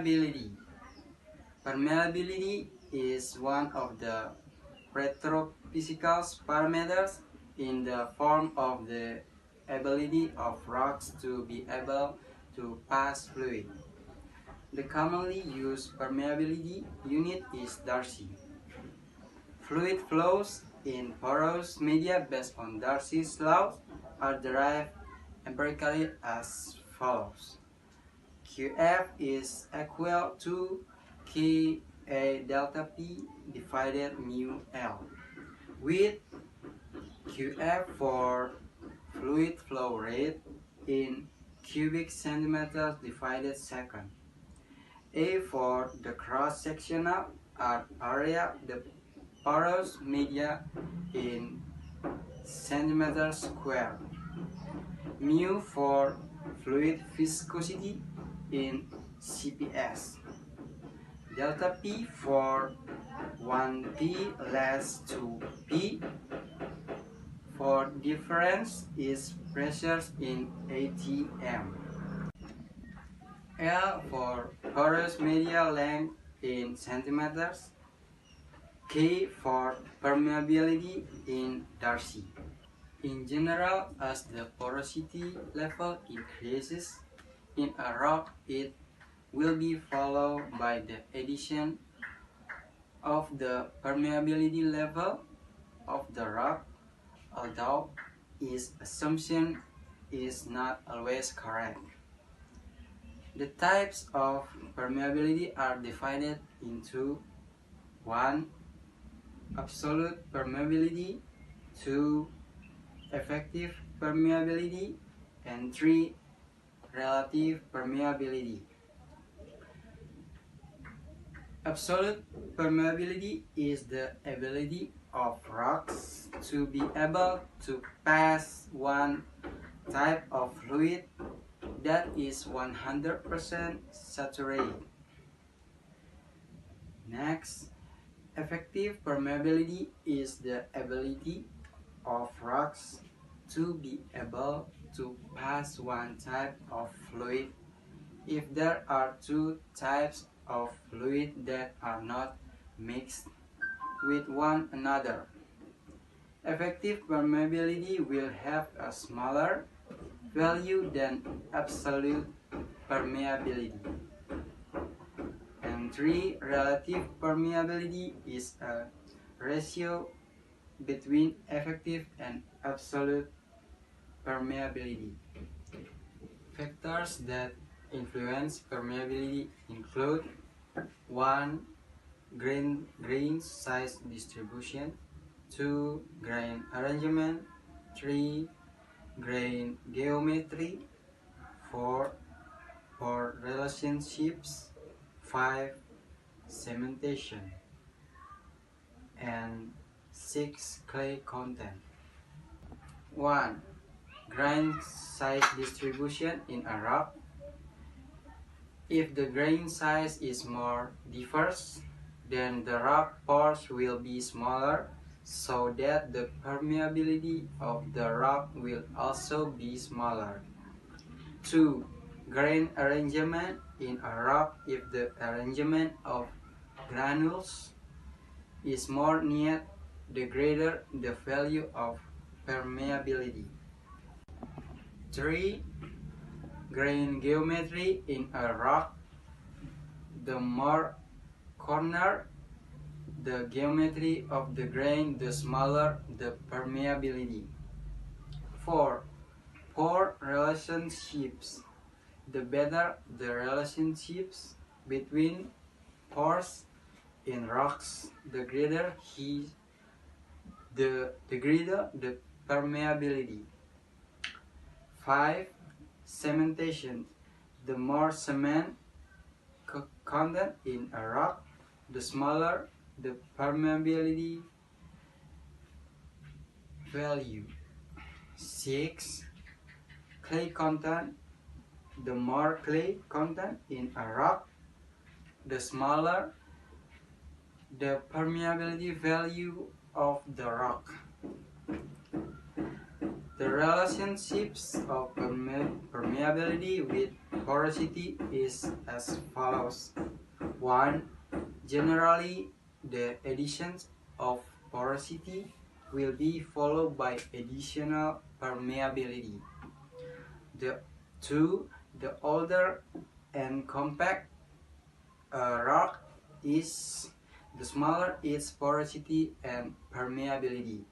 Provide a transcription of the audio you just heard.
Permeability. Permeability is one of the petrophysical parameters in the form of the ability of rocks to be able to pass fluid. The commonly used permeability unit is Darcy. Fluid flows in porous media based on Darcy's laws are derived empirically as follows. Qf is equal to Ka delta P divided mu L, with Qf for fluid flow rate in cubic centimeters divided second, A for the cross-sectional area, the porous media in centimeters squared, mu for fluid viscosity in CPS, delta P for 1P less 2P for difference is pressures in ATM, L for porous media length in centimeters, K for permeability in Darcy. In general, as the porosity level increases in a rock, it will be followed by the addition of the permeability level of the rock, although its assumption is not always correct. The types of permeability are divided into 1. Absolute permeability, 2. Effective permeability, and 3. Relative permeability. Absolute permeability is the ability of rocks to be able to pass one type of fluid that is 100% saturated. Next, effective permeability is the ability of rocks to be able to pass one type of fluid if there are two types of fluid that are not mixed with one another. Effective permeability will have a smaller value than absolute permeability. And 3. Relative permeability is a ratio between effective and absolute permeability. Factors that influence permeability include 1. Grain size distribution, 2. Grain arrangement, 3. Grain geometry, 4. Pore relationships, 5. Cementation, and 6. Clay content. 1. Grain size distribution in a rock. If the grain size is more diverse, then the rock pores will be smaller, so that the permeability of the rock will also be smaller. 2. Grain arrangement in a rock. If the arrangement of granules is more neat, the greater the value of permeability. 3. Grain geometry in a rock. The more corner the geometry of the grain, the smaller the permeability. 4. Pore relationships. The better the relationships between pores in rocks, the greater the permeability. 5. Cementation. The more cement content in a rock, the smaller the permeability value. 6. Clay content. The more clay content in a rock, the smaller the permeability value of the rock. The relationships of permeability with porosity is as follows. 1. Generally, the addition of porosity will be followed by additional permeability. 2. The older and compact rock is, the smaller its porosity and permeability.